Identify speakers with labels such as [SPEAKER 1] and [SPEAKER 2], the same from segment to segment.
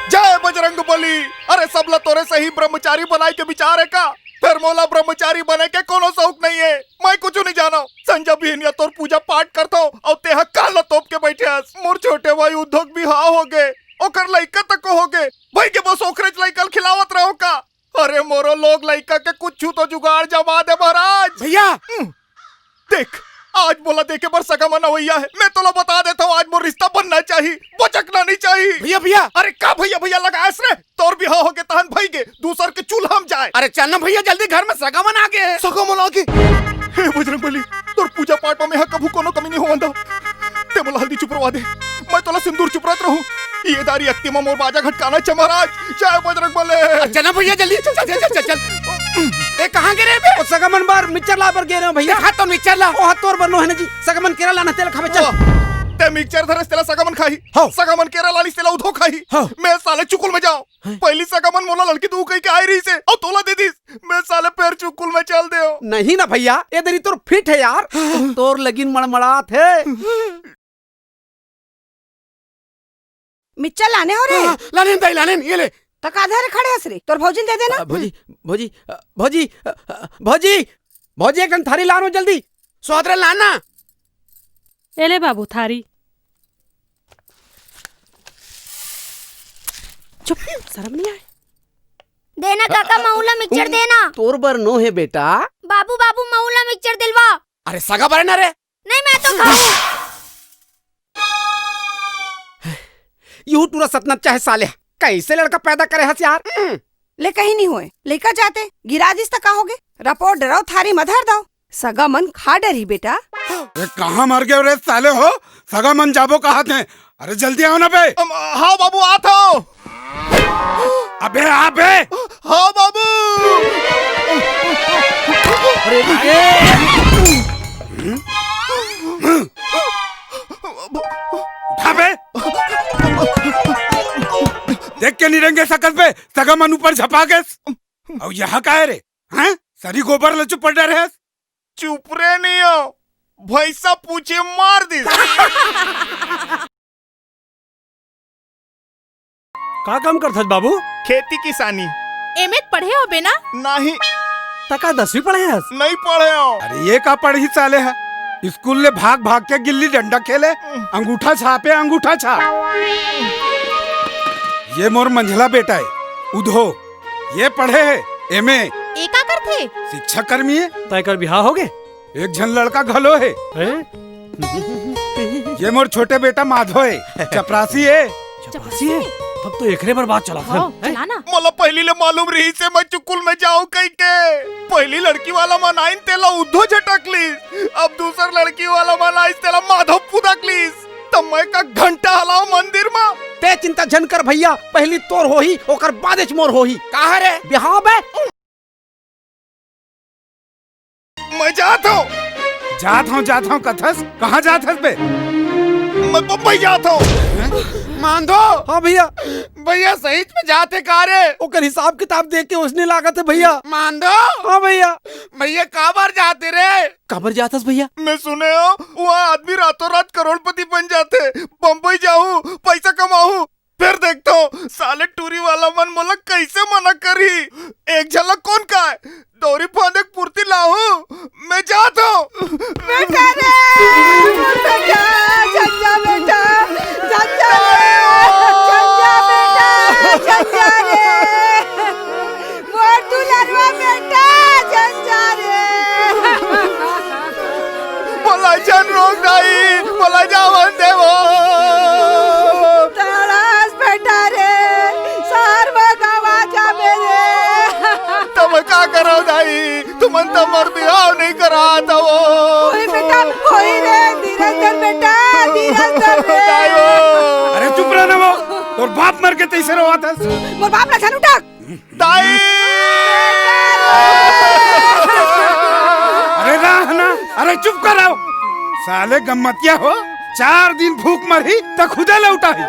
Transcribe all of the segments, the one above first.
[SPEAKER 1] जय बजरंग बली। अरे सबला तोरे सही ब्रह्मचारी बनाए के विचार है का? फिर मोला ब्रह्मचारी बने के कोनो शौक नहीं है। मैं कुछ नहीं जानो। संजय बिहनिया तोर पूजा पाठ करता हूँ और तेहा काला तोप के बैठे हस। मोर छोटे भाई उद्योग भी हाँ हो गए, ओकर लइका तक हो गए। भाई के बस ओकरेज लइकल खिलावत रहो का? अरे मोरो लोग लइका के कुछ तो जुगाड़ जमा दे महाराज।
[SPEAKER 2] भैया
[SPEAKER 1] देख आज बोला देखे पर सगा मना हुआ है। मैं तो बता देता हूँ आज वो रिश्ता बनना चाहिए, बचकना नहीं चाहिए।
[SPEAKER 2] भैया भैया
[SPEAKER 1] अरे का भैया भैया लगा रे? तोर भी हो के तहन भाई के दूसर के चूल्हा हम जाए।
[SPEAKER 2] अरे चलना भैया जल्दी, घर में सगावन आ गए।
[SPEAKER 1] सगावन आ गए? हे बजरंग बली तोर पूजा पाठ में है कभू कोनो कमी नहीं होवंदा। ते मोला हल्दी चुपरवा दे, मैं तोला सिंदूर चुपरत रहूं। ये दारी अक्ति में मोर बाजा घटकाना च महाराज। जय बजरंग बली।
[SPEAKER 2] चलना भैया जल्दी, चल चल चल चल चल। ए कहां गिरे बे?
[SPEAKER 3] सगमन बार मिक्सर ला पर गे रहे हो भैया।
[SPEAKER 2] देखा तो मिक्सर ला।
[SPEAKER 3] ओ हतोर बनो है ना जी। सगमन केरा लाना तेल खावे चल।
[SPEAKER 1] ते मिक्सचर धरस तेला सगामन खाही,
[SPEAKER 3] हाँ।
[SPEAKER 1] सगामन केरा लाली तेला उधो खाही।
[SPEAKER 3] हाँ।
[SPEAKER 1] मैं साले चुकुल में जाऊं। पहली सगामन मोला लड़की तू कही के आई रही से और तोला दे दीस। मैं साले पैर चुकुल में चल दे हो।
[SPEAKER 3] नहीं ना भैया, ये दरी तोर फिट है यार। तोर लगिन मड़मड़ात है।
[SPEAKER 4] मिर्चा लाने हो रे?
[SPEAKER 2] लाने दे लाने ये ले।
[SPEAKER 4] तक आधार खड़े हस रे, तोर भौजिन दे देना।
[SPEAKER 3] भौजी भौजी भौजी भौजी भौजी एक थारी लानो जल्दी।
[SPEAKER 2] सोदरे लाना।
[SPEAKER 5] एले बाबू थारी।
[SPEAKER 4] चुप, शर्म नहीं आए?
[SPEAKER 6] देना काका मऊला मिक्सचर देना।
[SPEAKER 3] तोर बर नो है बेटा।
[SPEAKER 6] बाबू बाबू मऊला मिक्सचर दिलवा।
[SPEAKER 2] अरे सगा बरे ना रे।
[SPEAKER 6] नहीं मैं तो खाऊं।
[SPEAKER 3] यू टूरा सतना चाहे साले कैसे लड़का पैदा करे हस यार।
[SPEAKER 4] ले कहीं नहीं हुए, लेकर जाते गिरा दिस तक होगे। रपोर्ट डराओ थारी मधर दो। सगा मन खा डरी बेटा।
[SPEAKER 7] ये कहाँ मर गए रे साले हो? सगा मन जाबो कहाँ थे? अरे जल्दी आओ ना बे।
[SPEAKER 1] हाँ बाबू आता हूँ।
[SPEAKER 7] अबे आ बे।
[SPEAKER 1] हाँ बाबू।
[SPEAKER 7] उठा बे। देख के निरंगे शकल पे सगा मन ऊपर झपा गए। और यहाँ का है रे? हैं? सरी गोबर ले चुप पड़ रहे।
[SPEAKER 1] चुप रे नहीं हो, भैंसा पूछे मार दी।
[SPEAKER 3] का काम करथस बाबू?
[SPEAKER 1] खेती किसानी।
[SPEAKER 4] एमएड पढ़े हो बेना?
[SPEAKER 1] नहीं
[SPEAKER 3] तका 10वीं पढ़े हस?
[SPEAKER 1] नहीं पढ़े हो।
[SPEAKER 7] अरे ये का पढ़ी साले है? स्कूल ले भाग भाग के गिल्ली डंडा खेले, अंगूठा छापे अंगूठा छाप। ये मोर मंझला बेटा है उधो, ये पढ़े है एमए।
[SPEAKER 4] एका करथे?
[SPEAKER 7] शिक्षा कर्मी है।
[SPEAKER 3] तय कर बिहार हो गए?
[SPEAKER 7] एक झन लड़का घलो है। ये मोर छोटे बेटा माधो है, चपरासी है।
[SPEAKER 3] चपरासी है? तब तो एकरे पर बात चला था।
[SPEAKER 4] चलाना।
[SPEAKER 1] मोला पहली ले मालूम रही से मैं चुकुल में जाऊं कहीं के। पहली लड़की वाला मनाइन तेला उद्धो झटकलीस, अब दूसर लड़की वाला मनाइस तेला माधव पुदकलीस। तब मैं का घंटा हलाओ मंदिर में।
[SPEAKER 3] ते चिंता जन कर भैया, पहली तोर होही ओकर बादेच मोर होही।
[SPEAKER 2] कहाँ रे?
[SPEAKER 3] बिहाव बे।
[SPEAKER 1] मैं जाता हूँ।
[SPEAKER 7] जात हूँ कथस। कहाँ जात हस बे?
[SPEAKER 1] मैं बम्बई जाता हूँ।
[SPEAKER 2] मान दो।
[SPEAKER 3] हाँ भैया।
[SPEAKER 2] भैया सही में जाते कहा रे?
[SPEAKER 3] ओकर हिसाब किताब देख के उसने लागत है भैया।
[SPEAKER 2] मान दो।
[SPEAKER 3] हाँ भैया।
[SPEAKER 2] भैया कहाँ बार जाते रे?
[SPEAKER 3] कबर जातस भैया?
[SPEAKER 1] मैं सुने हो वहाँ आदमी रातों रात करोड़पति बन जाते। बम्बई जाऊँ, पैसा कमाऊँ, फिर देखता हूँ साले टूरी वाला मन मोला कैसे मना करी। एक झलक कौन का है? दौरी फांदक पूर्ति लाऊं। मैं जाता हूँ।
[SPEAKER 4] बेटा रे, बेटा, झंझा बेटा, झंझा रे, झंझा बेटा, झंझा रे। मोर दुलरवा बेटा, झंझा रे।
[SPEAKER 1] बोला जन रोग नहीं, बोला जावन देवो।
[SPEAKER 4] तड़ास बेटा रे, सार भगवा जा मेरे।
[SPEAKER 1] तब का करो दाई, तुमन तो मर बिहाव नहीं करा था वो।
[SPEAKER 4] ओए बेटा, होई रे, धीरज धर बेटा, धीरज धर रे।
[SPEAKER 7] अरे चुप रह ना वो, और बाप मर के तैसे रोआ था।
[SPEAKER 4] मोर बाप ना छन उठा।
[SPEAKER 1] दाई।
[SPEAKER 7] अरे राह ना, अरे चुप कराओ। साले गम्मतिया हो, 4 दिन भूख मरी तो खुदे लौटा ही।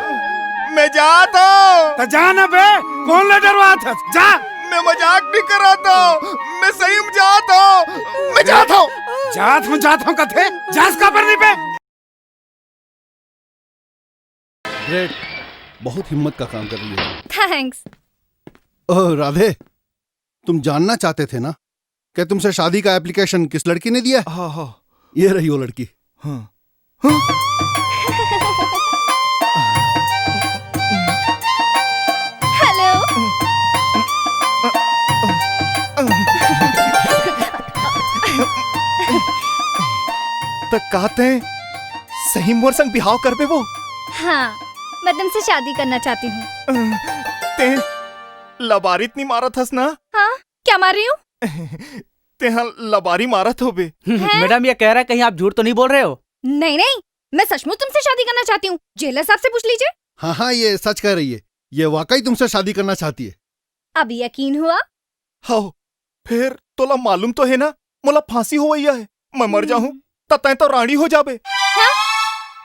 [SPEAKER 1] मैं जाता हूँ।
[SPEAKER 7] तो जा ना बे, कौन ले डरवा था? जा।
[SPEAKER 1] मैं मजाक नहीं कराता हूँ, मैं सही में जाता हूँ। मैं जाता हूँ।
[SPEAKER 7] जात हूँ कथे, जास का पर नहीं पे।
[SPEAKER 8] ग्रेट, बहुत हिम्मत का काम कर रही है।
[SPEAKER 6] थैंक्स।
[SPEAKER 8] ओह राधे, तुम जानना चाहते थे ना कि तुमसे शादी का एप्लीकेशन किस लड़की ने दिया?
[SPEAKER 1] हाँ हाँ
[SPEAKER 8] ये रही वो लड़की।
[SPEAKER 1] हाँ।
[SPEAKER 6] हेलो।
[SPEAKER 1] तो कहते हैं सही मोर संग बिहाव करबे वो?
[SPEAKER 6] हाँ, मैं तुमसे शादी करना चाहती हूँ।
[SPEAKER 1] ते लबारित नहीं मारत हस ना?
[SPEAKER 6] हाँ, क्या मार रही हूँ?
[SPEAKER 1] ते हाँ लबारी मारत हो बे।
[SPEAKER 2] मैडम ये कह रहा है कहीं आप झूठ तो नहीं बोल रहे हो?
[SPEAKER 6] नहीं नहीं, मैं सचमुच तुमसे शादी करना चाहती हूँ। जेलर साहब से पूछ लीजिए।
[SPEAKER 8] हाँ हाँ, ये सच कह रही है, ये वाकई तुमसे शादी करना चाहती है।
[SPEAKER 6] अब यकीन हुआ?
[SPEAKER 1] हाँ, फिर तोला मालूम तो है ना मोला फांसी हो है, मैं मर जाऊं तय तो रानी हो जाबे।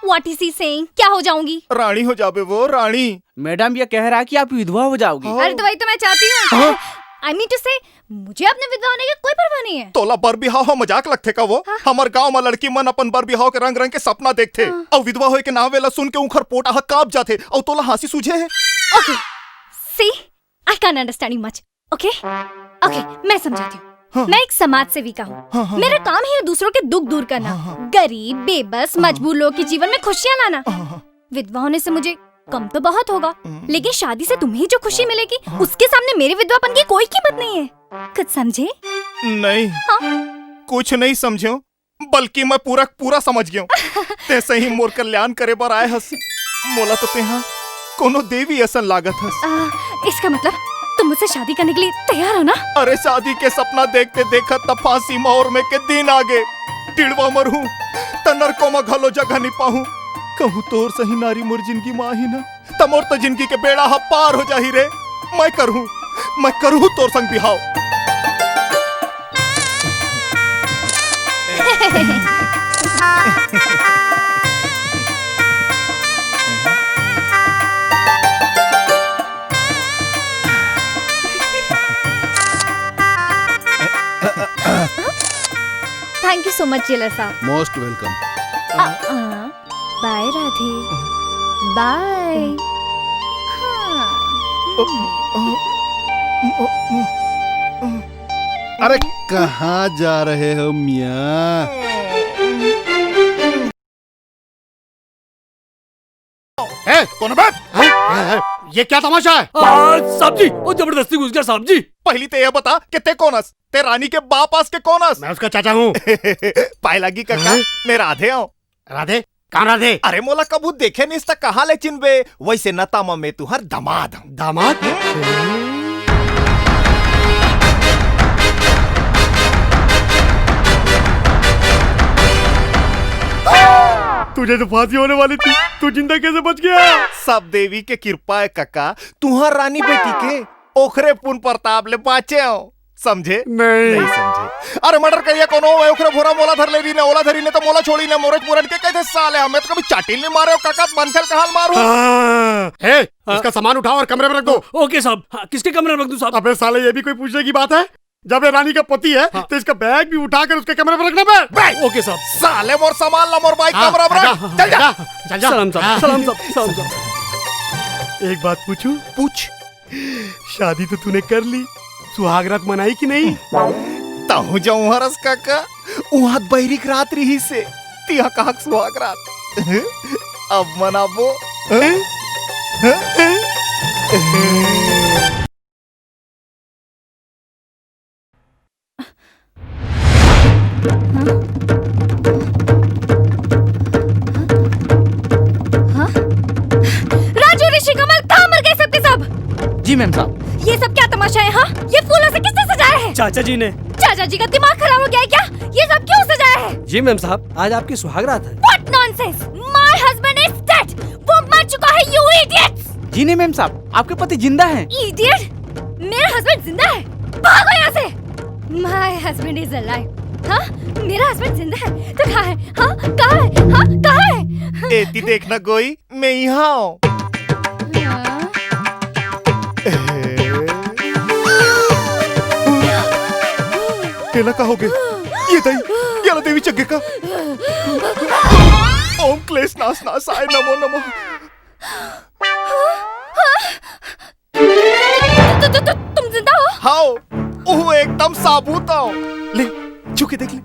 [SPEAKER 6] What is he saying? क्या हो जाऊंगी?
[SPEAKER 1] रानी हो जाबे वो, रानी।
[SPEAKER 2] मैडम ये कह रहा है कि आप विधवा हो जाओगी।
[SPEAKER 6] अरे तो वही तो मैं चाहती हूँ। I mean to say, मुझे अपने विधवा होने की कोई परवाह नहीं है।
[SPEAKER 1] तोला बर बिहाव हो मजाक लगथे का वो? हमार गांव में लड़की मन अपन बर बिहाव के रंग रंग के सपना देखथे और विधवा होए के नाम वेला सुन के उखर पोटा कांप जाथे और तोला हंसी सूझे है।
[SPEAKER 6] Okay, see, I can't understand you much. Okay, okay, मैं समझाती हूँ। मैं एक समाज सेविका हूँ। मेरा काम है दूसरों के दुख दूर करना, गरीब, बेबस, मजबूर लोगों के जीवन में खुशियाँ लाना। विधवा होने से मुझे कम तो बहुत होगा, लेकिन शादी से तुम्हें जो खुशी मिलेगी उसके सामने मेरे विधवापन की कोई कीमत नहीं है। कुछ समझे?
[SPEAKER 1] नहीं, कुछ नहीं समझो, बल्कि मैं पूरा पूरा समझ गया हूँ। ते सही मोर कल्याण करे बर आए हस। मोला तो ते हाँ कोनो देवी असन लागत हस।
[SPEAKER 6] इसका मतलब तुम मुझसे शादी करने के लिए तैयार हो ना?
[SPEAKER 1] अरे शादी के सपना देखते देखत त फांसी मोर में के दिन आगे टिड़वा मरहूं त नरको में घलो जगह नहीं पाहूं। कहूं तोर सही नारी मोर जिंदगी माही ना तमोर तो जिंदगी के बेड़ा हा पार हो जाही रे। मैं करूं तोर संग बिहाव।
[SPEAKER 6] Thank you so much jailer साहब।
[SPEAKER 8] Most welcome.
[SPEAKER 6] Bye Radhe, bye.
[SPEAKER 8] अरे कहाँ जा रहे हो मियाँ?
[SPEAKER 3] कौन बात? ये क्या तमाशा है?
[SPEAKER 2] साहब जी, वो जबरदस्ती घुस गया साहब जी।
[SPEAKER 1] पहली तो ये बता कि ते कौनस? ते रानी के बाप आस के कौनस?
[SPEAKER 3] मैं उसका चाचा हूँ।
[SPEAKER 1] पाए लगी काका, मैं राधे हूँ।
[SPEAKER 3] राधे? कहाँ राधे?
[SPEAKER 1] अरे मोला कबू देखे नहीं इसका कहाँ ले चिन्हबे, वैसे नतामा में तुहर दामाद हूँ।
[SPEAKER 3] दामाद? तुझे तो फांसी होने वाली थी, तू जिंदा कैसे बच गया?
[SPEAKER 1] सब देवी के कृपा है काका, तुहर रानी बेटी के ओखरे पुन प्रताप ले बाचे हो। समझे?
[SPEAKER 3] नहीं
[SPEAKER 1] समझे। अरे मर्डर करिया कोनो ओखरे भोरा मोला धर ले रही ने, ओला धरी ने तो मोला छोड़ी ने, मोरज पुरन के कहते साले हमें तो कभी चाटिल नहीं मारे हो काका, मनखल का हाल मारू।
[SPEAKER 3] हे, इसका सामान उठाओ और कमरे में रख दो।
[SPEAKER 2] ओके साहब। किसके कमरे में रख दूं साहब?
[SPEAKER 3] अबे साले, ये भी कोई पूछने की बात है? जब ये रानी का पति है तो इसका बैग भी उठाकर उसके कमरे में रखना। बैग
[SPEAKER 2] ओके साहब।
[SPEAKER 1] साले मोर सामान ला, मोर बाइक कमरा में रख। चल जा।
[SPEAKER 2] सलाम साहब, सलाम साहब, सलाम साहब।
[SPEAKER 3] एक बात पूछूं?
[SPEAKER 1] पूछ।
[SPEAKER 3] शादी तो तूने कर ली, सुहागरात मनाई कि नहीं?
[SPEAKER 1] ताहू जाऊं हरस काका, वहां बैरिक रात रही से तिहा कहा सुहागरात। अब मनाबो।
[SPEAKER 6] राजू, ऋषि, कमल, कहाँ मर गए सबके सब?
[SPEAKER 2] जी मैम साहब।
[SPEAKER 6] ये सब क्या तमाशा है? हाँ, ये फूलों से किसने सजाया है?
[SPEAKER 2] चाचा जी ने।
[SPEAKER 6] चाचा जी का दिमाग खराब हो गया है क्या? ये सब क्यों सजाया है?
[SPEAKER 2] जी मैम साहब, आज आपकी सुहागरात है।
[SPEAKER 6] What nonsense! My husband is dead. वो मर चुका है, you idiots!
[SPEAKER 2] जी नहीं मैम साहब, आपके पति जिंदा हैं।
[SPEAKER 6] Idiot! मेरा हस्बैंड जिंदा है? भागो यहाँ से! My husband is alive. हाँ, मेरा हस्बैंड जिंदा है तो कहाँ है? हाँ, कहाँ है? हाँ, कहाँ है?
[SPEAKER 1] एती देखना गोई, मैं यहाँ हूँ। केला का हो गए? ये दही, ये देवी चग्गे का। ओम क्लेश नाश नाशाय नमो नमः।
[SPEAKER 6] तुम जिंदा हो?
[SPEAKER 1] हाओ वो एकदम साबुत हो। ले चुके देख ले।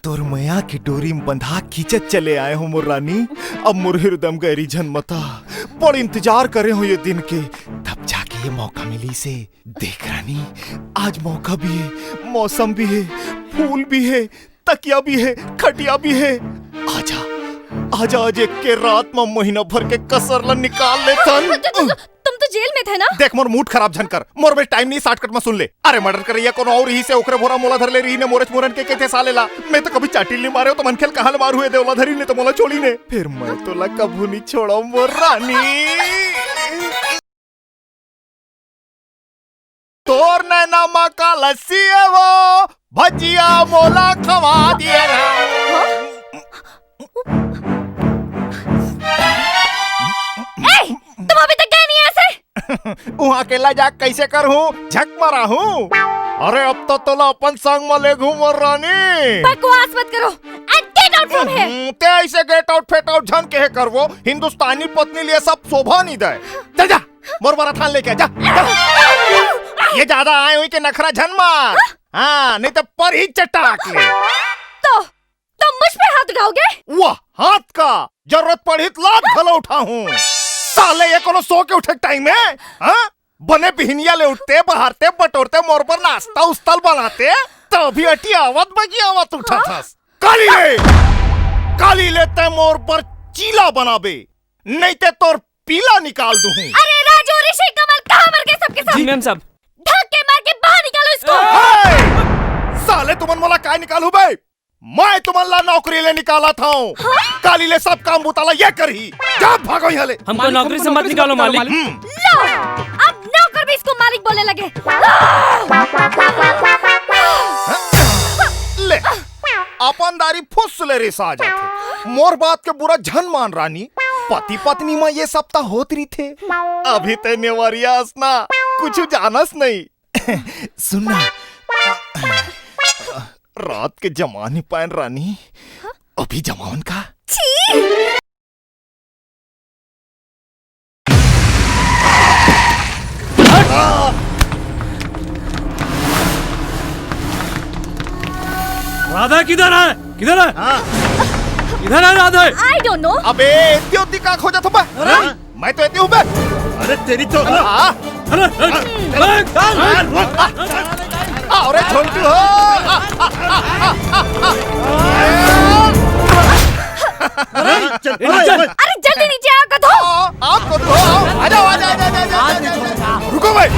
[SPEAKER 1] तोर मया की डोरी में बंधा खींचत चले आए हो मोर रानी। अब मोर हृदय गहरी झनमता बड़ इंतजार करे हो ये दिन के, तब जाके ये मौका मिली से। देख रानी, आज मौका भी है, मौसम भी है, फूल भी है, तकिया भी है, खटिया भी है। आजा आजा, आज एक के रात में महीना भर के कसर ला निकाल ले तन।
[SPEAKER 6] तुम तो जेल में थे ना?
[SPEAKER 1] देख मोर मूड खराब झन कर, मोर बे टाइम नहीं शॉर्टकट में सुन ले। अरे मर्डर करैया कोनो और ही से ओकरे भोरा मोला धर ले रही ने मोरच मोरन के केथे सालेला। मैं तो कभी चाटिल नहीं मारे हो तो मन खेल कहां मार हुए देवला धरी ने तो मोला छोड़ी ने। फिर मैं तो ला कभू नहीं छोड़ो मोर रानी। तोर नैना मा का लस्सी है वो, भजिया मोला खवा दिए ना।
[SPEAKER 6] तुम अभी तक गए नहीं ऐसे?
[SPEAKER 1] वहाँ अकेला जा कैसे कर हूँ, झक मारा हूँ। अरे अब तो तोला अपन संग में ले घूम रानी।
[SPEAKER 6] बकवास मत करो and get out from here।
[SPEAKER 1] ते ऐसे गेट आउट फेट आउट झन के कर वो हिंदुस्तानी पत्नी लिए सब शोभा नहीं दे। चल जा मोर बरा थान लेके जा। ये ज्यादा आए हुई के नखरा झन मार। हाँ नहीं तो पर ही चटाक ले।
[SPEAKER 6] तो मुझ पे हाथ उठाओगे?
[SPEAKER 1] वाह हाथ का जरूरत पड़ी तो लात भला उठा हूँ। साले ये कोनो सो के उठे टाइम है? हाँ बने बिहनिया ले उठते बहारते बटोरते मोर पर नाश्ता उस्तल बनाते तभी अटी आवत बगी आवत उठा था। काली लेते मोर पर चीला बनाबे नहीं ते तोर पीला निकाल दूं।
[SPEAKER 6] अरे राजू ऋषि कमल कहाँ मर गए सबके सब?
[SPEAKER 2] जी मैम साहब।
[SPEAKER 6] धक्के मार के बाहर निकालो इसको।
[SPEAKER 1] साले तुमन मोला काय निकालू बे? मैं तुमन ला नौकरी ले निकाला था। काली ले सब काम बुताला ये करही। जा भागो यहाँ ले।
[SPEAKER 2] हमको नौकरी से मत निकालो मालिक।
[SPEAKER 6] लो अब नौकर भी इसको मालिक बोलने लगे।
[SPEAKER 1] ले अपनदारी फुस ले रे साजा थे। मोर बात के बुरा झन मान रानी। पति पत्नी में ये सब ता होत रही थे। अभी ते नेवरियास ना कुछ जानस नहीं। सुनना रात के जमा नहीं पाए रानी। अभी जमावन का
[SPEAKER 2] राधा किधर है? किधर है? किधर है राधा?
[SPEAKER 6] I don't know।
[SPEAKER 1] अबे इत्योती का खोजा था बे? मैं तो इतनी हूँ बे।
[SPEAKER 3] अरे तेरी तो
[SPEAKER 1] अरे छोटू हो।
[SPEAKER 6] अरे जल्दी नीचे आओ कदो।
[SPEAKER 1] आपको तो आजाओ आजाओ। रुको भाई,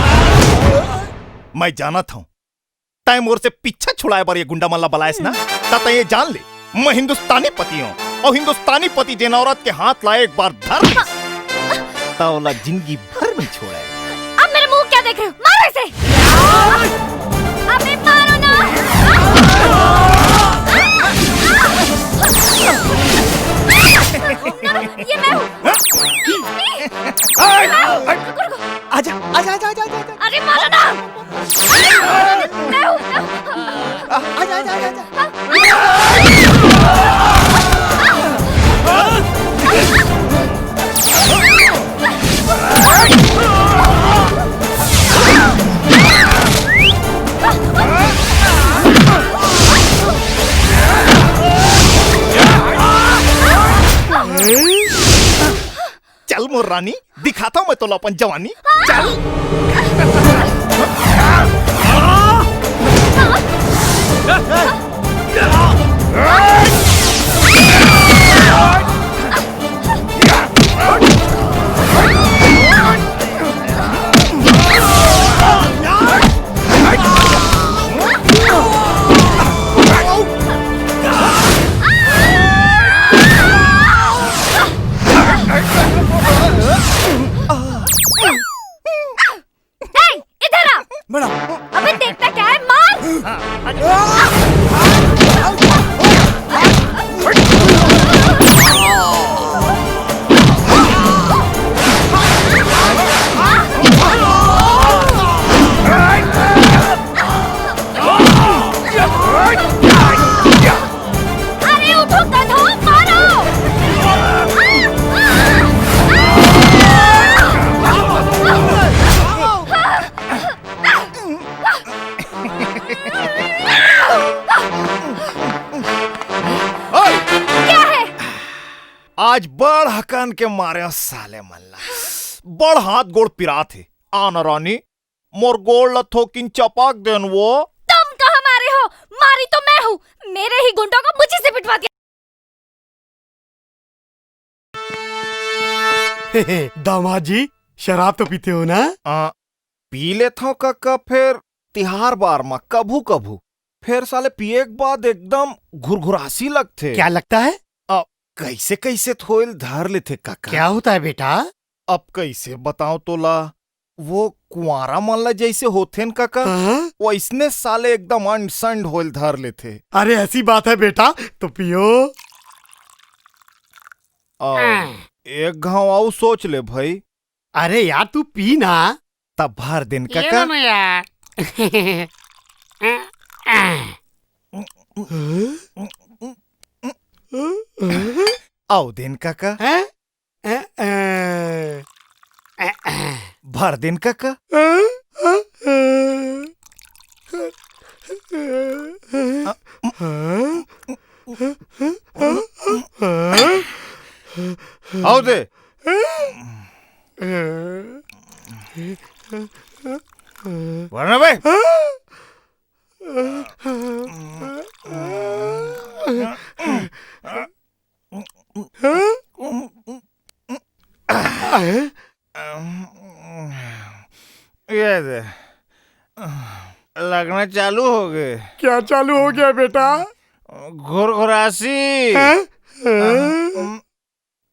[SPEAKER 1] मैं जाना था टाइम और से पीछा छुड़ाए बार ये गुंडा मल्ला बलायस ना ताता ये जान ले मैं हिंदुस्तानी पति हूँ और हिंदुस्तानी पति जिन औरत के हाथ लाए एक बार धर तावला जिंदगी भर नहीं छोड़ा।
[SPEAKER 6] अब मेरे मुंह क्या देख रहे हो? मारो इसे। अबे मारो ना। ये मैं हूँ।
[SPEAKER 1] आजा आजा आजा आजा आजा।
[SPEAKER 6] अरे मारो ना। मैं हूँ।
[SPEAKER 1] आजा आजा आजा। चल मोर रानी दिखाता हूँ मैं तो अपन जवानी। चल
[SPEAKER 6] अबे देखता क्या है? मार।
[SPEAKER 1] आज बड़ हकन के मारे साले मल्ला बड़ हाथ गोड़ पिरा थे आना रानी मोर गोड़ लथोकिन चपाक देन वो।
[SPEAKER 6] तुम कहाँ मारे हो? मारी तो मैं हूँ, मेरे ही गुंडों को मुझे से पिटवा दिया।
[SPEAKER 3] दामाद जी शराब तो पीते हो ना?
[SPEAKER 1] पी लेता हूँ काका, फिर तिहार बार में कभू कभू, फिर साले पिए के बाद एकदम घुरघुरासी लगते।
[SPEAKER 3] क्या लगता है?
[SPEAKER 1] कैसे कैसे थोइल धर लेते काका।
[SPEAKER 3] क्या होता है बेटा?
[SPEAKER 1] अब कैसे बताऊं तोला, वो कुआरा मल्ला जैसे होते न काका, वैसने साले एकदम अनसंड होइल धर लेते।
[SPEAKER 3] अरे ऐसी बात है बेटा, तो पियो।
[SPEAKER 1] एक घाव आओ सोच ले भाई।
[SPEAKER 3] अरे यार तू पी ना।
[SPEAKER 1] तब भर दिन काका। आओ दिन काका। भर दिन काका। आओ दे। वरना भाई ये दे लगना चालू हो गए।
[SPEAKER 3] क्या चालू हो गया बेटा?
[SPEAKER 1] घुरघुरासी।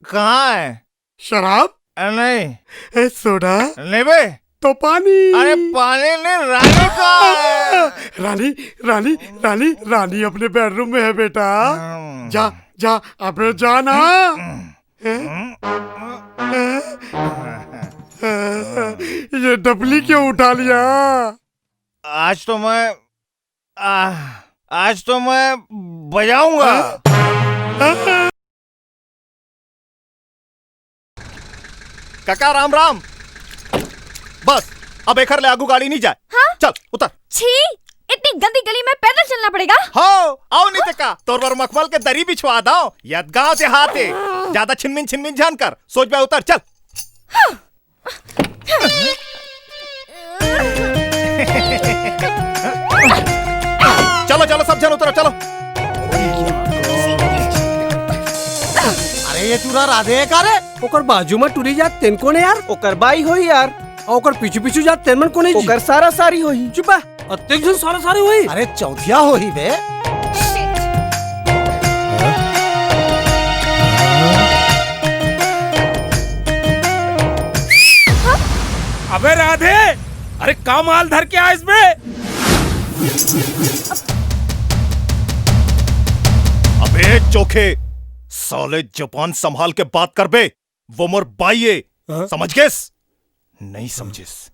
[SPEAKER 1] कहाँ है?
[SPEAKER 3] शराब
[SPEAKER 1] नहीं।
[SPEAKER 3] सोडा
[SPEAKER 1] नहीं बे,
[SPEAKER 3] तो पानी।
[SPEAKER 1] अरे पानी नहीं, रानी कहाँ है?
[SPEAKER 3] रानी रानी रानी रानी अपने बेडरूम में है बेटा। जा जा अबे जाना। ये डबली क्यों उठा लिया?
[SPEAKER 1] आज तो मैं बजाऊंगा। काका राम राम। बस अब एक ले आगू गाड़ी नहीं जाए।
[SPEAKER 6] हाँ?
[SPEAKER 1] चल उतर।
[SPEAKER 6] छी, इतनी गंदी गली में पैदल चलना पड़ेगा?
[SPEAKER 1] हाँ आओ नहीं का तोर पर मखमल के दरी बिछवा दो। यद गाँव से हाथे ज्यादा छिनमिन जान कर सोच पे उतर चल। चलो चलो सब जन उतरो चलो।
[SPEAKER 2] अरे ये तुरा राधे का रे?
[SPEAKER 9] ओकर बाजू में टूरी जात तेन कोने यार?
[SPEAKER 2] ओकर बाई होई यार।
[SPEAKER 9] और ओकर पीछू पीछू जात तेन मन कोने जी?
[SPEAKER 2] ओकर सारा सारी होई।
[SPEAKER 9] चुप है, अत्यंत जन सारा सारी हुई।
[SPEAKER 2] अरे चौथिया होई बे।
[SPEAKER 7] अबे राधे, अरे का माल धर के आ इसमें?
[SPEAKER 1] अबे चोखे साले जबान संभाल के बात कर बे, वो मोर बाई है। समझ गेस? नहीं समझिस?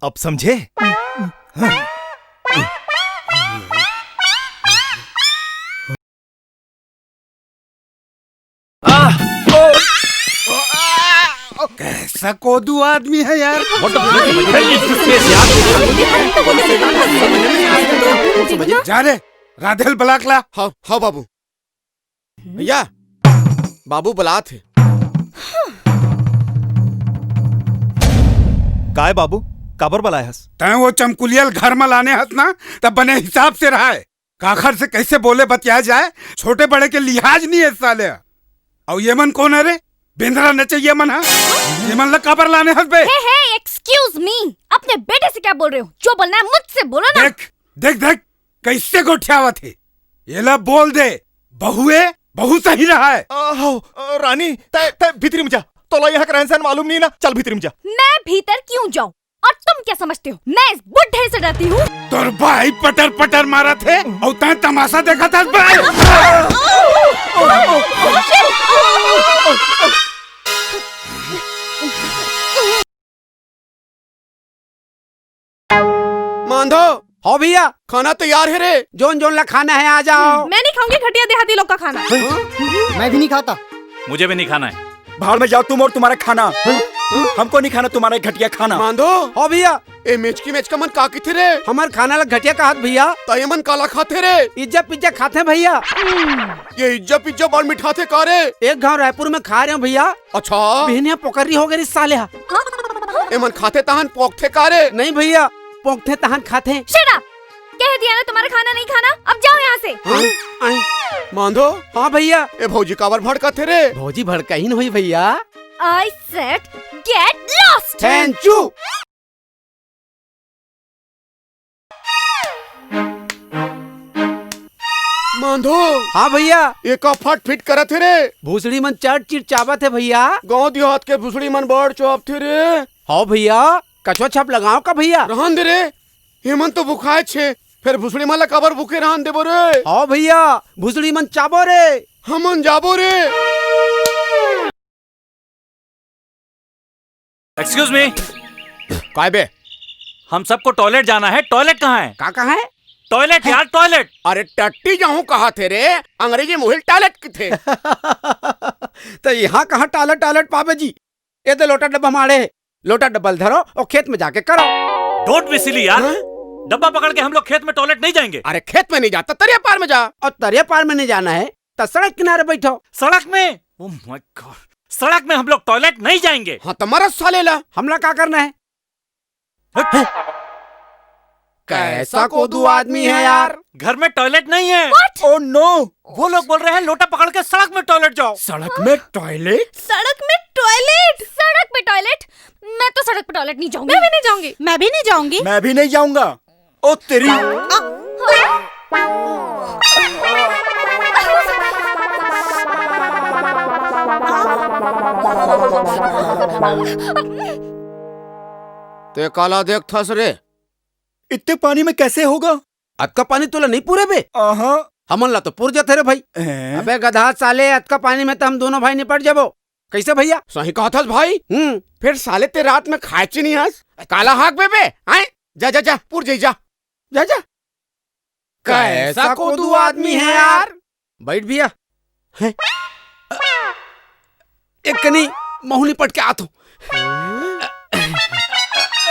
[SPEAKER 1] अब समझे?
[SPEAKER 7] कैसा कोदू आदमी है यार। जा रे राधेल बलाक ला।
[SPEAKER 2] हाँ हाँ बाबू। भैया बाबू बुला थे।
[SPEAKER 1] काय बाबू काबर बलाय हस?
[SPEAKER 7] तय वो चमकुलियल घर में लाने हस ना, तब बने हिसाब से रहा है। काखर से कैसे बोले बतिया जाए, छोटे बड़े के लिहाज नहीं है साले। और ये मन कौन है रे? बेंद्रा नचे ये मन है? ये मन ला काबर लाने हस बे?
[SPEAKER 6] हे एक्सक्यूज मी, अपने बेटे से क्या बोल रहे हो? जो बोलना है मुझसे बोलो ना।
[SPEAKER 7] देख देख देख कैसे गोठियावा थे। ये ला बोल दे बहु सही रहा है।
[SPEAKER 1] रानी तय भीतरी में जा। तो यहाँ का रहन सहन मालूम नहीं ना, चल भीतरी में जा।
[SPEAKER 6] मैं भीतर क्यों जाऊँ? और तुम क्या समझते हो मैं इस बुढ़े से डरती हूँ?
[SPEAKER 7] तोर भाई पटर पटर मारा थे और तय तमाशा देखा था।
[SPEAKER 2] मांधो हो भैया, खाना तैयार है रे। जोन जोन ला खाना है आ जाओ।
[SPEAKER 4] मैं नहीं खाऊंगी घटिया देहाती लोग का खाना।
[SPEAKER 9] मैं भी नहीं खाता।
[SPEAKER 10] मुझे भी नहीं खाना है।
[SPEAKER 2] बाहर में जाओ तुम और तुम्हारा खाना।
[SPEAKER 1] हमको नहीं खाना तुम्हारा घटिया खाना।
[SPEAKER 2] मांधो हो भैया ए मैच का मन का की थे रे हमार खाना ला घटिया कहत भैया तो ये मन काला खाते रे इज्जा पिज्जा खाते भैया ये इज्जा पिज्जा बाल मिठाते का रे एक गांव रायपुर में खा रहे हो भैया। अच्छा बहनिया पोकरी हो गई साले ए मन खाते तहन पोकते का रे नहीं भैया पोकते तहन खाते।
[SPEAKER 6] शट अप, कह दिया ना तुम्हारा खाना नहीं खाना, अब जाओ यहाँ से।
[SPEAKER 2] मांधो हाँ भैया ए भौजी काबर भड़का थे रे भौजी भड़का ही नहीं भैया।
[SPEAKER 6] I said get lost.
[SPEAKER 2] Thank you. मांधो हाँ भैया एक फट फिट करत थे रे भूसड़ी मन चट चिट चावत है भैया गाँव देहात के भूसड़ी मन बड़ चौप थे रे। हाँ भैया कछुआ छप लगाओ का भैया रहन दे रे हेमन तो बुखाए छे फिर भूसड़ी मन ला कबर भूखे रहन देबो रे। हाँ भैया भूसड़ी मन चाबो रे हमन जाबो रे।
[SPEAKER 10] एक्सक्यूज मी,
[SPEAKER 2] काय बे
[SPEAKER 10] हम सबको टॉयलेट जाना है। टॉयलेट कहाँ है?
[SPEAKER 2] कहाँ है?
[SPEAKER 10] टॉयलेट यार टॉयलेट।
[SPEAKER 2] अरे टट्टी जाऊँ कहा थे रे अंग्रेजी मुहिल टॉयलेट की थे तो यहाँ कहाँ टॉयलेट पावे जी ये तो लोटा डब्बा मारे लोटा डब्बल धरो और खेत में जाके करो।
[SPEAKER 10] डोंट बी सिली यार, डब्बा पकड़ के हम लोग खेत में टॉयलेट नहीं जाएंगे।
[SPEAKER 2] अरे खेत में नहीं जाता तरिया पार में जा और तरिया पार में नहीं जाना है तो सड़क किनारे बैठो।
[SPEAKER 10] सड़क में? ओह माय गॉड, सड़क में हम लोग टॉयलेट नहीं जाएंगे।
[SPEAKER 2] हाँ तुम्हारा साले ला हमला क्या करना है? कैसा कोदू आदमी है यार,
[SPEAKER 10] घर में टॉयलेट नहीं है।
[SPEAKER 1] ओह नो,
[SPEAKER 10] वो लोग बोल रहे हैं लोटा पकड़ के सड़क में टॉयलेट जाओ।
[SPEAKER 1] सड़क में टॉयलेट?
[SPEAKER 6] सड़क में टॉयलेट? सड़क पे टॉयलेट? मैं तो सड़क पे टॉयलेट नहीं जाऊंगी। मैं भी नहीं जाऊंगी। मैं भी नहीं जाऊंगी।
[SPEAKER 1] मैं भी नहीं जाऊंगा। ओ तेरी
[SPEAKER 2] ते काला देख थस रे
[SPEAKER 1] इतने पानी में कैसे होगा?
[SPEAKER 2] अत का पानी तोला नहीं पूरे बे हमन ला तो पूर जाते रे भाई। अबे गधा साले अत का पानी में तो हम दोनों भाई निपट जाबो। कैसे भैया? सही कहा था भाई। फिर साले ते रात में खाए ची नहीं हंस काला हाक बे आए जा जा जा पूर जा जा जा। कैसा कोदू आदमी है यार। बैठ भैया एक कनी महुली पट के आतो।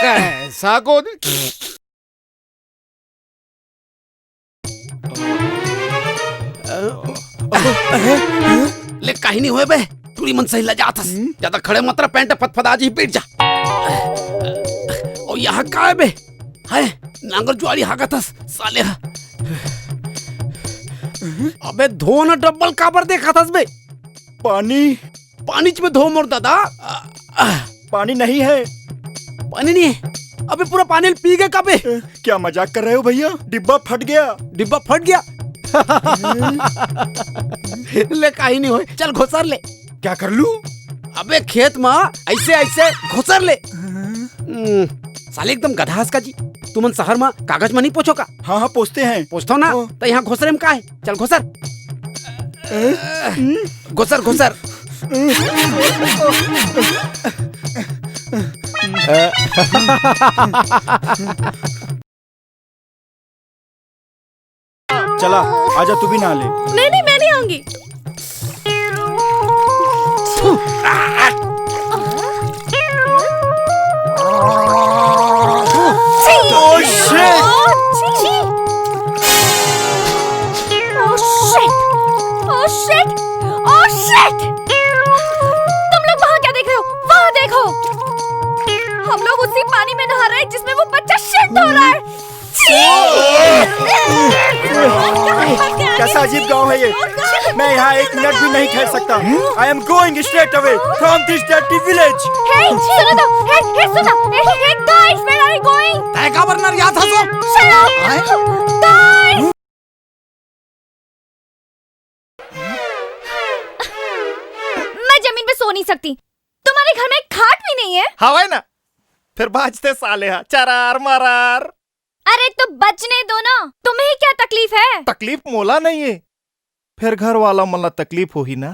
[SPEAKER 2] कैसा कोदू ले कहीं नहीं हुए बे थोड़ी मन सही लजा था ज्यादा खड़े मत रह पैंट फदफदा जी पीट जा। और यहाँ का है बे है नांगर जुआरी हाका था साले। अबे धो न डबल काबर देखा था बे पानी में धो मोर दादा।
[SPEAKER 1] पानी नहीं है।
[SPEAKER 2] पानी नहीं है? अबे पूरा पानी पी गए कबे?
[SPEAKER 1] क्या मजाक कर रहे हो भैया? डिब्बा फट गया।
[SPEAKER 2] डिब्बा फट गया? ले कहीं नहीं होए चल घोसर ले।
[SPEAKER 1] क्या कर लूं?
[SPEAKER 2] अबे खेत में ऐसे घोसर ले। साले एकदम गधास का जी तुमन शहर में कागज में नहीं पोछो का?
[SPEAKER 1] हाँ पोछते हैं।
[SPEAKER 2] पोछतो ना तो यहाँ घोसरे में का है? चल घोसर घोसर
[SPEAKER 1] चला आजा तू भी नहा ले।
[SPEAKER 6] नहीं मैं नहीं आऊंगी। तुम लोग वहाँ क्या देख रहे हो? वहाँ देखो हम लोग उसी पानी में नहा रहे हैं जिसमें वो बच्चा शिट हो रहा है।
[SPEAKER 1] कैसा अजीब गांव है ये। मैं यहाँ एक मिनट भी नहीं ठहर सकता। I am going straight away from this dirty village.
[SPEAKER 6] Hey, सुनो तो, hey, सुनो, hey guys, where are you going?
[SPEAKER 2] तय का बरनर याद था सो?
[SPEAKER 6] Shut up, guys. मैं जमीन पे सो नहीं सकती। तुम्हारे घर में एक खाट भी नहीं है?
[SPEAKER 1] हवा ना फिर बाजते साले हा चरार मरार।
[SPEAKER 6] अरे तो बचने दो ना, तुम्हें क्या तकलीफ है?
[SPEAKER 1] तकलीफ मोला नहीं है फिर घर वाला मला तकलीफ होगी ना।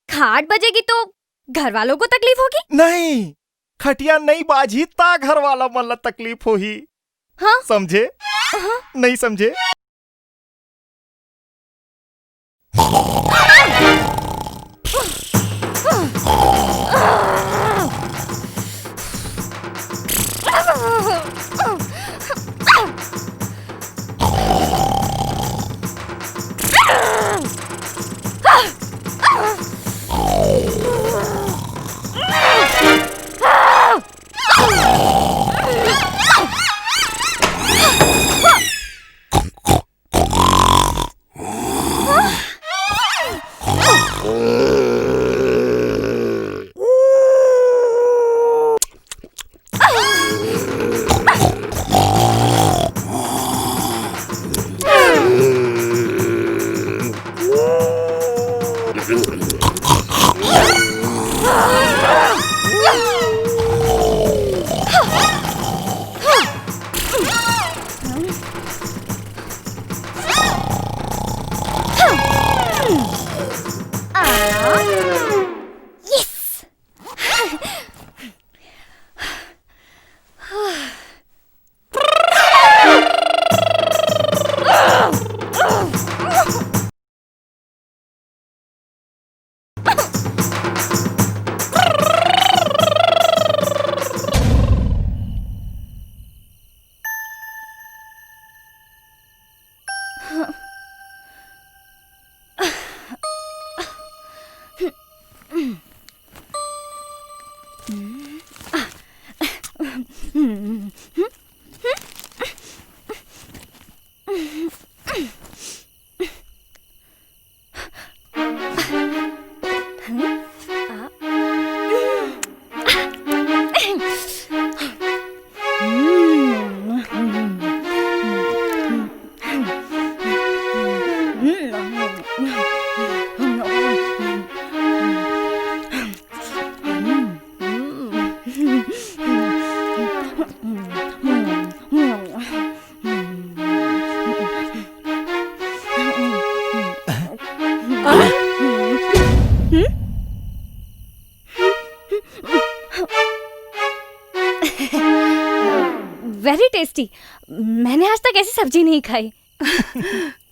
[SPEAKER 6] खाट बजेगी तो घर वालों को तकलीफ होगी?
[SPEAKER 1] नहीं खटिया नहीं बाजी ता घर वाला मला तकलीफ होगी।
[SPEAKER 6] हाँ?
[SPEAKER 1] समझे? नहीं समझे?
[SPEAKER 6] आज तक ऐसी सब्जी नहीं खाई।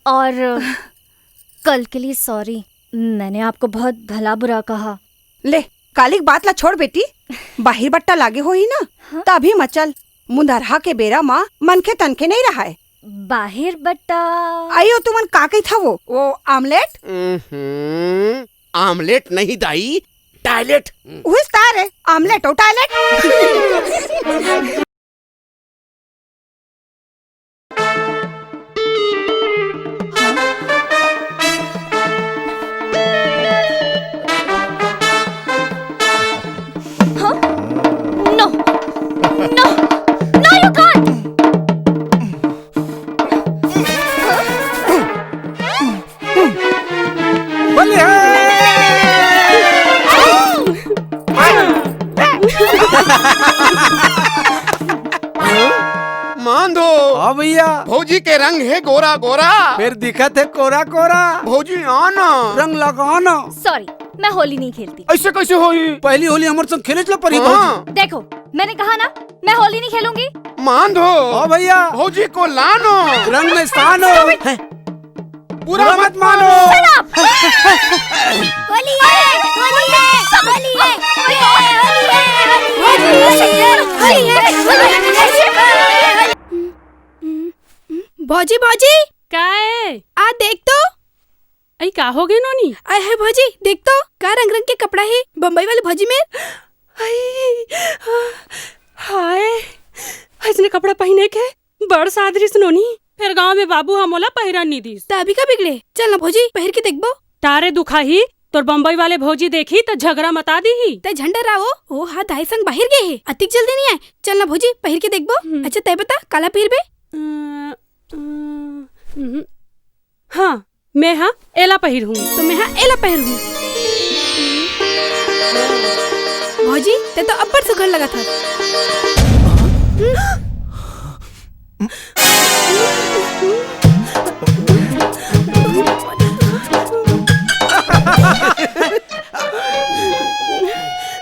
[SPEAKER 6] और कल के लिए सॉरी, मैंने आपको बहुत भला बुरा कहा।
[SPEAKER 4] ले कालिक बात ला छोड़ बेटी, बाहिर बट्टा लागे हो ही ना।
[SPEAKER 6] हाँ?
[SPEAKER 4] तभी मचल मुंदरहा के बेरा माँ मन के तनके नहीं रहा है।
[SPEAKER 6] बाहिर बट्टा
[SPEAKER 4] आयो तुमन का कही था वो आमलेट?
[SPEAKER 2] आमलेट नहीं दाई, टॉयलेट।
[SPEAKER 4] उस तार है आमलेट और toilet.
[SPEAKER 6] No no no you can't.
[SPEAKER 2] मान दो।
[SPEAKER 9] हाँ भैया,
[SPEAKER 2] भौजी के रंग है गोरा गोरा,
[SPEAKER 9] फिर दिखत है कोरा कोरा।
[SPEAKER 2] भौजी आना
[SPEAKER 9] रंग लगाना।
[SPEAKER 6] सॉरी, मैं होली नहीं खेलती।
[SPEAKER 2] ऐसे कैसे होई?
[SPEAKER 9] पहली होली हमारे संग खेले चला परी।
[SPEAKER 2] हाँ।
[SPEAKER 6] देखो मैंने कहा ना, मैं होली नहीं खेलूंगी।
[SPEAKER 2] मान दो।
[SPEAKER 9] हाँ भैया,
[SPEAKER 2] भौजी को लानो,
[SPEAKER 9] रंग में स्थान हो।
[SPEAKER 2] बुरा मत मानो।
[SPEAKER 6] होली है, होली है, होली है,
[SPEAKER 11] भौजी भौजी
[SPEAKER 5] का है?
[SPEAKER 11] आ देख तो।
[SPEAKER 5] आई का हो गई नोनी?
[SPEAKER 11] आय है भौजी देख तो, का रंग रंग के कपड़ा है बम्बई वाले भौजी में।
[SPEAKER 5] हाय, इसने कपड़ा पहने के बड़ सादरी नोनी। फिर गांव में बाबू हमोला पहिरन नहीं दी।
[SPEAKER 11] तभी का बिगड़े, चल ना भौजी पहिर के देखबो।
[SPEAKER 5] तारे दुखा ही तोर बम्बई वाले भौजी देखी तो झगड़ा मता दी ही।
[SPEAKER 11] ते झंडा रावो ओ हाथ दाई संग बाहर गए है, अतिक जल्दी नहीं आए। चल ना भौजी पहिर के देखबो। अच्छा तय बता काला पहिर बे।
[SPEAKER 5] हाँ मैं हाँ एला पहिर हूँ।
[SPEAKER 11] तो मैं हाँ एला पहिर हूँ। भौजी ते तो अब्बर सुघर लगा था।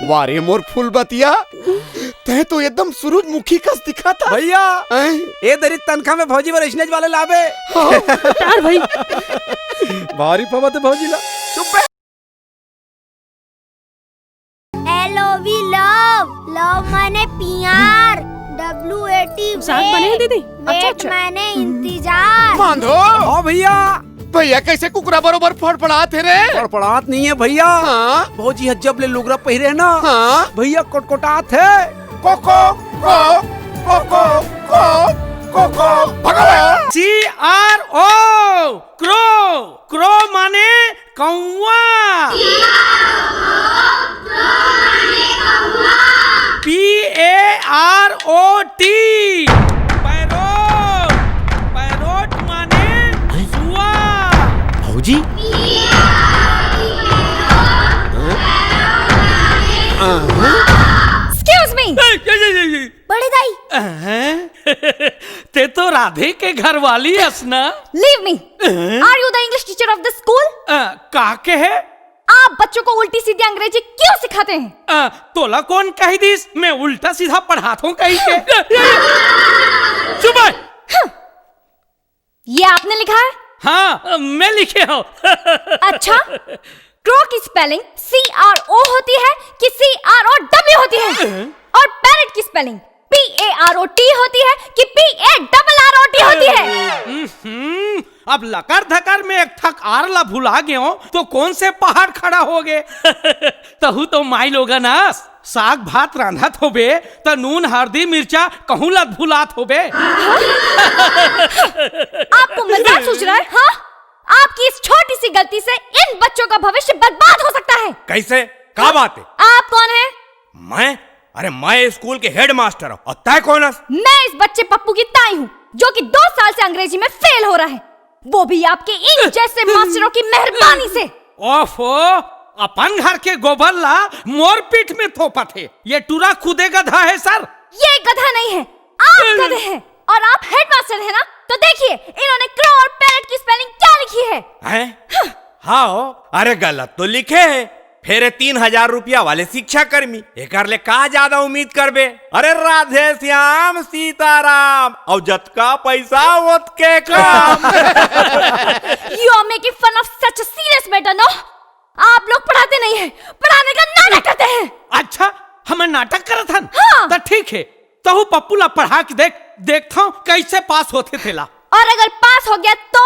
[SPEAKER 2] वारे मोर फूल बतिया, तै तो एकदम सूरजमुखी कस दिखा था।
[SPEAKER 9] भैया ए दरी तनखा में भौजी वर स्नेज वाले लावे।
[SPEAKER 5] तार भाई
[SPEAKER 9] भारी पवत भौजी ला।
[SPEAKER 2] चुप बे।
[SPEAKER 6] LOV लव, लव माने प्यार, WAT
[SPEAKER 5] साथ बने हैं दीदी।
[SPEAKER 6] वेट माने इंतजार।
[SPEAKER 2] मान दो।
[SPEAKER 9] हाँ भैया,
[SPEAKER 2] भैया कैसे कुकरा बरोबर फड़फड़ाते रे?
[SPEAKER 9] फड़फड़ात नहीं है भैया।
[SPEAKER 2] हाँ?
[SPEAKER 9] भौजी जब ले लुगरा पहिरे ना,
[SPEAKER 2] हाँ?
[SPEAKER 9] भैया कोटकोटात है।
[SPEAKER 2] कोको को कोको को कोको भगवान।
[SPEAKER 9] CRO क्रो, क्रो माने कौवा। PAROT पैरोट, पैरोट माने सुआ।
[SPEAKER 2] भौजी
[SPEAKER 6] Excuse me, बड़े दाई।
[SPEAKER 9] ते तो राधे के घर वाली हस ना।
[SPEAKER 6] Leave me. Are you the English teacher of the school?
[SPEAKER 9] का के है?
[SPEAKER 6] आप बच्चों को उल्टी सीधी अंग्रेजी क्यों सिखाते हैं?
[SPEAKER 9] तोला कौन कही दिस मैं उल्टा सीधा पढ़ाता हूँ कहीं के। चुप है।
[SPEAKER 6] ये आपने लिखा है?
[SPEAKER 9] हाँ मैं लिखे हूँ।
[SPEAKER 6] अच्छा, क्रो की स्पेलिंग CRO होती है कि CROW होती है? और पैरेट की स्पेलिंग PAROT होती है कि PARROT होती है?
[SPEAKER 9] अब लकर धकर में एक ठक आर ला भुला गए हो तो कौन से पहाड़ खड़ा हो गए। तहु तो माई लोगा ना साग भात रांधत होबे तो नून हल्दी मिर्चा कहूँ लत भुलात होबे।
[SPEAKER 6] आपको मजाक सूझ रहा है? हाँ, आपकी इस छोटी सी गलती से इन बच्चों का भविष्य बर्बाद हो सकता है।
[SPEAKER 7] कैसे? क्या बात है?
[SPEAKER 6] आप कौन है?
[SPEAKER 7] मैं? अरे मैं स्कूल के हेड मास्टर हूँ। और तय कौन है?
[SPEAKER 6] मैं इस बच्चे पप्पू की ताई हूँ जो कि 2 साल से अंग्रेजी में फेल हो रहा है, वो भी आपके इन जैसे मास्टरों की मेहरबानी से।
[SPEAKER 9] ओफो, अपन घर के गोबर ला मोर पीठ में थोपा थे। ये टूरा खुदे गधा है सर।
[SPEAKER 6] ये गधा नहीं है, आप गधे हैं। और आप हेडमास्टर हैं ना, तो देखिए इन्होंने क्रो और पैरेट की स्पेलिंग क्या लिखी है।
[SPEAKER 7] हैं? हाँ, अरे गलत तो लिखे है
[SPEAKER 12] फिर 3000 रुपया वाले शिक्षा कर्मी एक ले का ज्यादा उम्मीद करबे। अरे राधे श्याम सीताराम और जतका पैसा ओतके काम।
[SPEAKER 6] You are making fun of such a serious matter, no? आप लोग पढ़ाते नहीं हैं, पढ़ाने का नाटक करते हैं।
[SPEAKER 9] अच्छा हमें नाटक करत हन?
[SPEAKER 6] हाँ।
[SPEAKER 9] तो ठीक है, तो पप्पू ला पढ़ा के देखता हूँ कैसे पास होते थे ला।
[SPEAKER 6] और अगर पास हो गया तो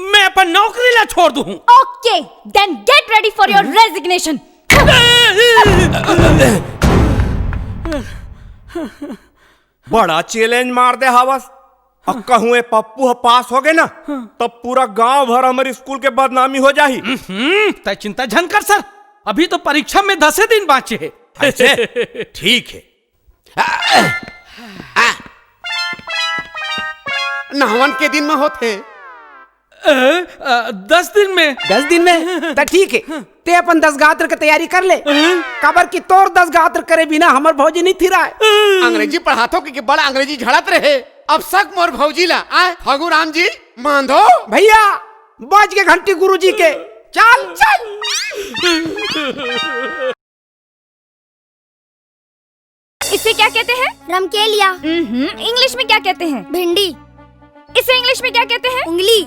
[SPEAKER 9] मैं अपन नौकरी ला छोड़ दूँ।
[SPEAKER 6] Okay, then get ready for your resignation.
[SPEAKER 12] बड़ा चैलेंज मार दे हवस। अब कहूँ पप्पू पास हो गए ना तब पूरा गांव भर हमारे स्कूल के बदनामी हो जाही।
[SPEAKER 9] तय चिंता झन कर सर, अभी तो परीक्षा में 10 दिन बाँचे है।
[SPEAKER 12] ठीक है।
[SPEAKER 2] नहवन के दिन में होते
[SPEAKER 9] 10 दिन में।
[SPEAKER 2] 10 दिन में तो ठीक है, ते अपन 10 गात्र की तैयारी कर ले। काबर की तोर 10 गात्र करे बिना हमर भौजी नहीं थी रहा है। अंग्रेजी पढ़ातो कि बड़ा अंग्रेजी झड़त रहे। अब सक मोर भौजी ला आए फगु राम जी मांधो भैया बज के घंटी गुरुजी के चल चल।
[SPEAKER 6] इसे क्या कहते हैं?
[SPEAKER 11] रमकेलिया।
[SPEAKER 6] इंग्लिश में क्या कहते हैं?
[SPEAKER 11] भिंडी।
[SPEAKER 6] इसे इंग्लिश में क्या कहते हैं?
[SPEAKER 11] उंगली।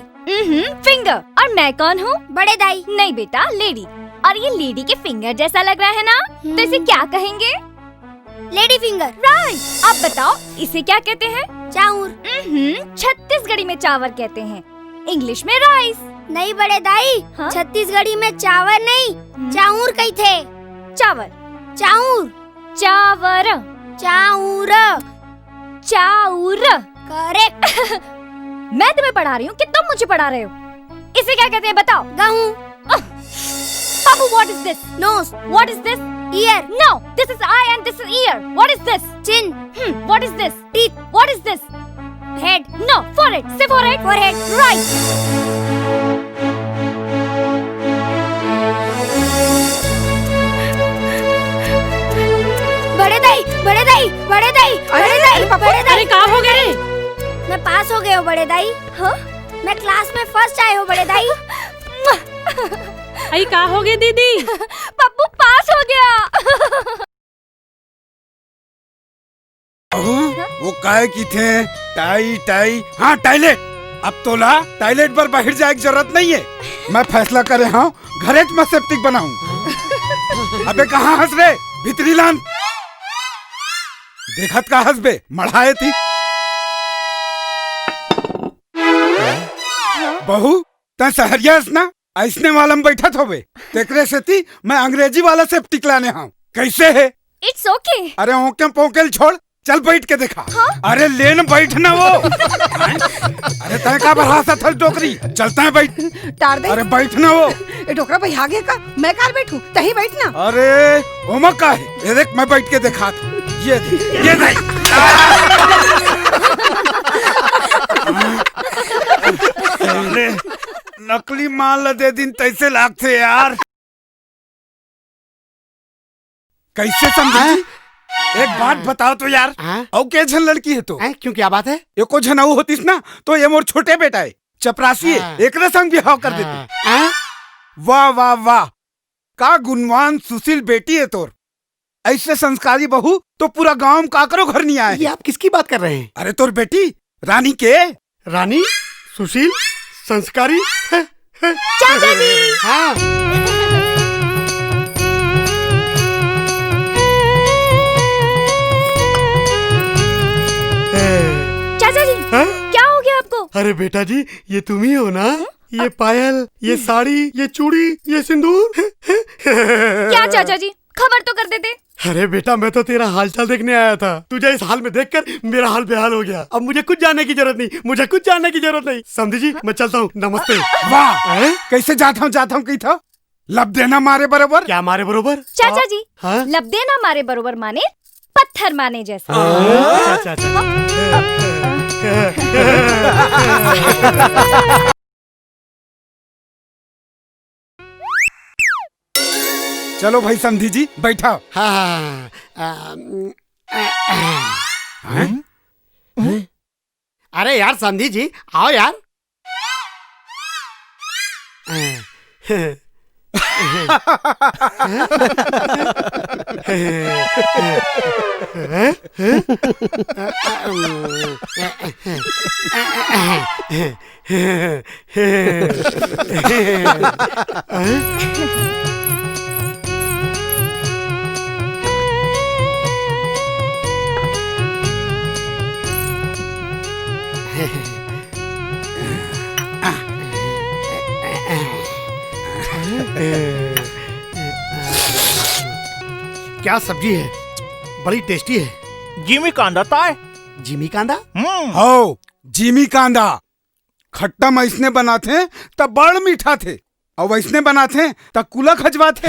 [SPEAKER 6] फिंगर। और मैं कौन हूँ?
[SPEAKER 11] बड़े दाई।
[SPEAKER 6] नहीं बेटा, लेडी। और ये लेडी के फिंगर जैसा लग रहा है ना, तो इसे क्या कहेंगे?
[SPEAKER 11] Lady finger.
[SPEAKER 6] राइट। अब बताओ इसे क्या कहते हैं?
[SPEAKER 11] चाउर।
[SPEAKER 6] छत्तीसगढ़ी में चावल कहते हैं, इंग्लिश में राइस।
[SPEAKER 11] नहीं बड़े दाई, छत्तीसगढ़ी में चावल नहीं चाउर कही थे।
[SPEAKER 6] चावल।
[SPEAKER 11] चाउर।
[SPEAKER 6] चावर।
[SPEAKER 11] चाउर।
[SPEAKER 6] चाउर।
[SPEAKER 11] करेक्ट।
[SPEAKER 6] मैं तुम्हें पढ़ा रही हूँ कि तुम मुझे पढ़ा रहे हो। इसे क्या कहते हैं बताओ?
[SPEAKER 11] गेहूं।
[SPEAKER 6] Papu, what is this?
[SPEAKER 11] Nose.
[SPEAKER 6] What is this?
[SPEAKER 11] Ear.
[SPEAKER 6] No, this is eye and this is ear. What is this?
[SPEAKER 11] Chin.
[SPEAKER 6] What is this?
[SPEAKER 11] Teeth.
[SPEAKER 6] What is this?
[SPEAKER 11] Head.
[SPEAKER 6] No, forehead. Say forehead.
[SPEAKER 11] Forehead.
[SPEAKER 6] Right.
[SPEAKER 11] बड़े दाई, बड़े दाई, बड़े दाई, बड़े दाई, बड़े दाई।
[SPEAKER 5] अरे क्या हो गया रे?
[SPEAKER 11] मैं पास हो गए हो बड़े दाई।
[SPEAKER 6] हाँ?
[SPEAKER 11] मैं क्लास में फर्स्ट आए हो बड़े दाई।
[SPEAKER 5] अरे क्या हो गया दीदी?
[SPEAKER 6] पप्पू पास हो गया।
[SPEAKER 7] वो काहे की थे? Tie tie. हाँ टॉयलेट। अब तो ला टॉयलेट पर बाहर जाए की जरूरत नहीं है। मैं फैसला करे हाँ घरेट में सेप्टिक बनाऊं। अबे कहाँ हंस रे? भीतरी लान देखत का हंस बे मढ़ाए थी। बहू ता सहरिया ना ऐसने वाला में बैठा था बे। तेकरे से थी मैं अंग्रेजी वाला सेप्टिक लाने हाँ। कैसे है?
[SPEAKER 6] It's okay.
[SPEAKER 7] अरे ओके पोकेल छोड़, चल बैठ के देखा। हाँ? अरे लेन बैठना वो। अरे तय का बरहासा थल टोकरी, चलता है बैठ।
[SPEAKER 4] तार दे।
[SPEAKER 7] अरे बैठना वो।
[SPEAKER 4] ए डोकरा भाई आगे का, मैं कार बैठूं, तही बैठना।
[SPEAKER 7] अरे ओमा का है? ये देख मैं बैठ के देखा था। ये देख। नकली माल दे दिन तैसे लागते यार। कैसे समझी? एक बात बताओ तो यार। औ के झन लड़की है तो?
[SPEAKER 2] क्यों क्या बात है?
[SPEAKER 7] एको झनाऊ होतीस ना तो ये मोर छोटे बेटा है, चपरासी है, एक संग बिहाव कर देती। वाह वाह वाह, का गुणवान सुशील बेटी है तोर। ऐसे संस्कारी बहू तो पूरा गांव में काकरो घर नहीं आए।
[SPEAKER 3] ये आप किसकी बात कर रहे हैं?
[SPEAKER 7] अरे तोर बेटी रानी के।
[SPEAKER 3] रानी? सुशील? संस्कारी?
[SPEAKER 6] चाचा जी।
[SPEAKER 2] हाँ।
[SPEAKER 6] चाचा जी क्या हो गया आपको?
[SPEAKER 3] अरे बेटा जी ये तुम ही हो ना? ये पायल, ये साड़ी, ये चूड़ी, ये सिंदूर।
[SPEAKER 6] क्या चाचा जी खबर तो कर देते।
[SPEAKER 3] अरे बेटा मैं तो तेरा हालचाल देखने आया था। तुझे इस हाल में देखकर मेरा हाल बेहाल हो गया। अब मुझे कुछ जानने की जरूरत नहीं, मुझे कुछ जानने की जरूरत नहीं। समझी जी मैं चलता हूँ, नमस्ते।
[SPEAKER 7] वाह कैसे जाता हूँ कही था? लब देना मारे बरोबर।
[SPEAKER 3] क्या मारे बरोबर?
[SPEAKER 6] चाचा जी
[SPEAKER 3] हाँ?
[SPEAKER 6] लब देना मारे बरोबर माने पत्थर माने जैसा।
[SPEAKER 3] अच्छा अच्छा।
[SPEAKER 7] चलो भाई समधी जी बैठा।
[SPEAKER 3] हाँ। अरे यार समधी जी आओ यार। क्या सब्जी है, बड़ी टेस्टी है।
[SPEAKER 1] जिमी कांदा ताए।
[SPEAKER 3] जिमी कांदा?
[SPEAKER 7] हो जिमी कांदा खट्टा मैसने बनाते तब बड़ मीठा थे और वैसने बनाते तब कुला खजवा थे।